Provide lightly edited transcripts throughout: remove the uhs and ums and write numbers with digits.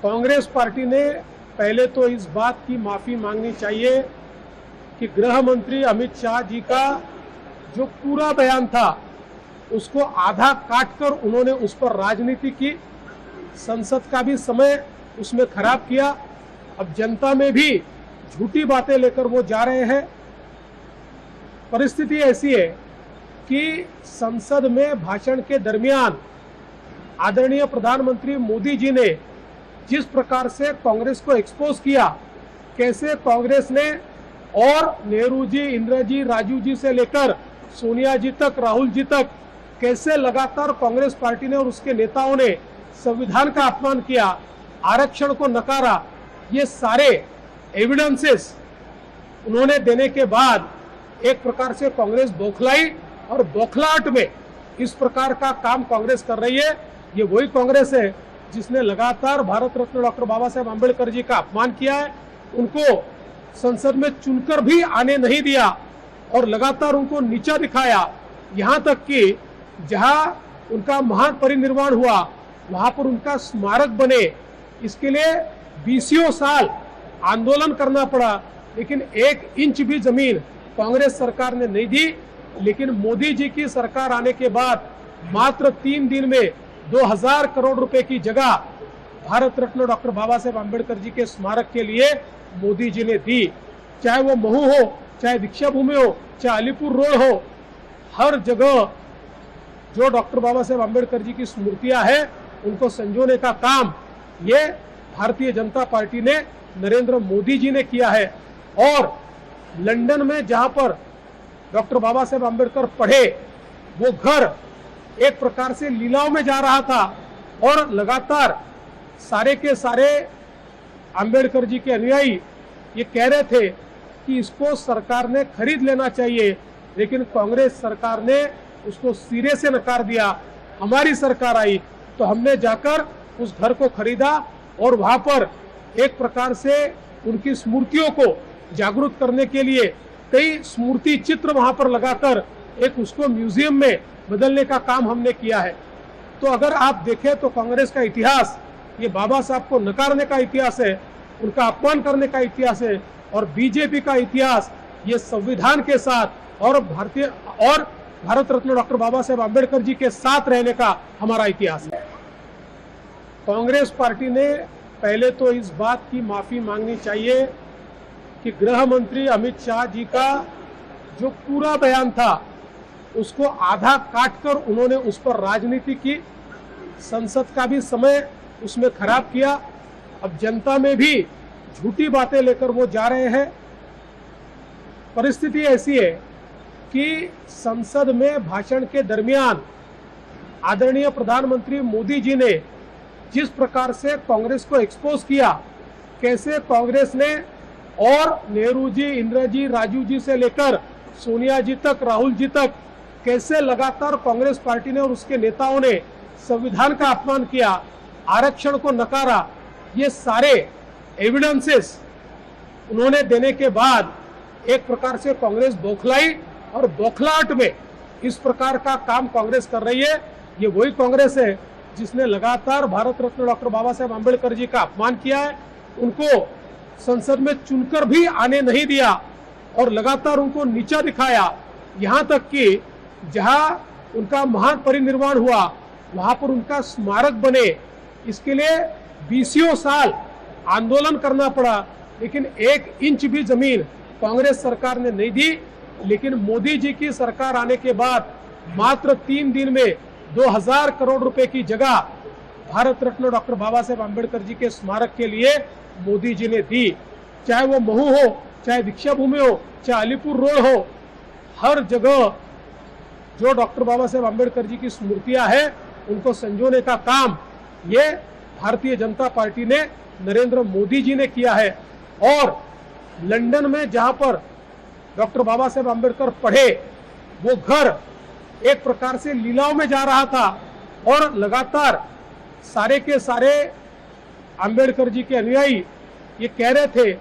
Congress party ने पहले तो इस बात की माफी मांगनी चाहिए कि गृह मंत्री अमित शाह जी का जो पूरा बयान था उसको आधा काटकर उन्होंने उस पर राजनीति की, संसद का भी समय उसमें खराब किया। अब जनता में भी झूठी बातें लेकर वो जा रहे हैं। परिस्थिति ऐसी है कि संसद में भाषण के दरमियान आदरणीय प्रधानमंत्री मोदी जी ने जिस प्रकार से कांग्रेस को एक्सपोज किया, कैसे कांग्रेस ने और नेहरू जी, इंदिरा जी, राजीव जी से लेकर सोनिया जी तक, राहुल जी तक, कैसे लगातार कांग्रेस पार्टी ने और उसके नेताओं ने संविधान का अपमान किया, आरक्षण को नकारा, ये सारे एविडेंसेस उन्होंने देने के बाद एक प्रकार से कांग्रेस बौखलाई और बौखलाहट में इस प्रकार का काम कांग्रेस कर रही है। ये वही कांग्रेस है जिसने लगातार भारत रत्न डॉक्टर बाबा साहेब आंबेडकर जी का अपमान किया है, उनको संसद में चुनकर भी आने नहीं दिया और लगातार उनको नीचा दिखाया। यहाँ तक कि जहां उनका महान परिनिर्वाण हुआ वहां पर उनका स्मारक बने, इसके लिए 20 साल आंदोलन करना पड़ा, लेकिन 1 इंच भी जमीन कांग्रेस सरकार ने नहीं दी। लेकिन मोदी जी की सरकार आने के बाद मात्र 3 दिन में 2000 करोड़ रुपए की जगह भारत रत्न डॉक्टर बाबा साहेब आंबेडकर जी के स्मारक के लिए मोदी जी ने दी। चाहे वो महू हो, चाहे दीक्षा भूमि हो, चाहे अलीपुर रोड हो, हर जगह जो डॉक्टर बाबा साहेब आंबेडकर जी की स्मृतियां हैं उनको संजोने का काम ये भारतीय जनता पार्टी ने, नरेंद्र मोदी जी ने किया है। और लंदन में जहां पर डॉक्टर बाबा साहेब आंबेडकर पढ़े, वो घर एक प्रकार से लीलाओं में जा रहा था और लगातार सारे के सारे आंबेडकर जी के अनुयायी ये कह रहे थे कि इसको सरकार ने खरीद लेना चाहिए, लेकिन कांग्रेस सरकार ने उसको सिरे से नकार दिया। हमारी सरकार आई तो हमने जाकर उस घर को खरीदा और वहां पर एक प्रकार से उनकी स्मृतियों को जागरूक करने के लिए कई स्मृति चित्र वहां पर लगाकर एक उसको म्यूजियम में बदलने का काम हमने किया है। तो अगर आप देखें तो कांग्रेस का इतिहास ये बाबा साहब को नकारने का इतिहास है, उनका अपमान करने का इतिहास है, और बीजेपी का इतिहास ये संविधान के साथ और भारत रत्न डॉक्टर बाबा साहेब आंबेडकर जी के साथ रहने का हमारा इतिहास है। कांग्रेस पार्टी ने पहले तो इस बात की माफी मांगनी चाहिए कि गृह मंत्री अमित शाह जी का जो पूरा बयान था उसको आधा काटकर उन्होंने उस पर राजनीति की, संसद का भी समय उसमें खराब किया। अब जनता में भी झूठी बातें लेकर वो जा रहे हैं। परिस्थिति ऐसी है कि संसद में भाषण के दरमियान आदरणीय प्रधानमंत्री मोदी जी ने जिस प्रकार से कांग्रेस को एक्सपोज किया, कैसे कांग्रेस ने और नेहरू जी, इंदिरा जी, राजीव जी से लेकर सोनिया जी तक, राहुल जी तक, कैसे लगातार कांग्रेस पार्टी ने और उसके नेताओं ने संविधान का अपमान किया, आरक्षण को नकारा, ये सारे एविडेंसेस उन्होंने देने के बाद एक प्रकार से कांग्रेस बौखलाई और बौखलाहट में इस प्रकार का काम कांग्रेस कर रही है। ये वही कांग्रेस है जिसने लगातार भारत रत्न डॉक्टर बाबा साहेब आंबेडकर जी का अपमान किया है, उनको संसद में चुनकर भी आने नहीं दिया और लगातार उनको नीचा दिखाया। यहाँ तक कि जहां उनका महान परिनिर्वाण हुआ वहां पर उनका स्मारक बने, इसके लिए 20 साल आंदोलन करना पड़ा, लेकिन 1 इंच भी जमीन कांग्रेस सरकार ने नहीं दी। लेकिन मोदी जी की सरकार आने के बाद मात्र 3 दिन में 2000 करोड़ रुपए की जगह भारत रत्न डॉक्टर बाबा साहेब आंबेडकर जी के स्मारक के लिए मोदी जी ने दी। चाहे वो महू हो, चाहे दीक्षा भूमि हो, चाहे अलीपुर रोड हो, हर जगह जो डॉक्टर बाबा साहेब आंबेडकर जी की स्मृतियां हैं उनको संजोने का काम ये भारतीय जनता पार्टी ने, नरेंद्र मोदी जी ने किया है। और लंदन में जहां पर डॉक्टर बाबा साहेब आंबेडकर पढ़े, वो घर एक प्रकार से लीलाओं में जा रहा था और लगातार सारे के सारे आंबेडकर जी के अनुयायी ये कह रहे थे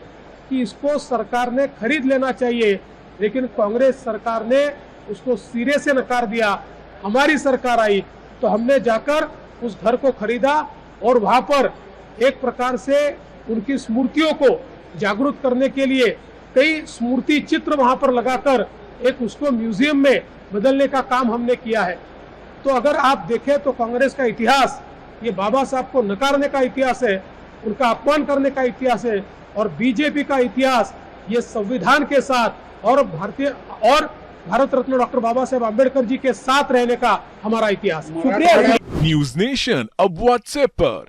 कि इसको सरकार ने खरीद लेना चाहिए, लेकिन कांग्रेस सरकार ने उसको सिरे से नकार दिया। हमारी सरकार आई तो हमने जाकर उस घर को खरीदा और वहां पर एक प्रकार से उनकी स्मृतियों को जागरूक करने के लिए कई स्मृति चित्र वहां पर लगाकर एक उसको म्यूजियम में बदलने का काम हमने किया है। तो अगर आप देखें तो कांग्रेस का इतिहास ये बाबा साहब को नकारने का इतिहास है, उनका अपमान करने का इतिहास है, और बीजेपी का इतिहास ये संविधान के साथ और भारत रत्न डॉक्टर बाबा साहेब आम्बेडकर जी के साथ रहने का हमारा इतिहास। शुक्रिया। न्यूज नेशन अब व्हाट्सएप पर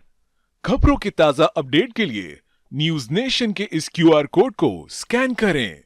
खबरों के ताजा अपडेट के लिए न्यूज नेशन के इस QR कोड को स्कैन करें।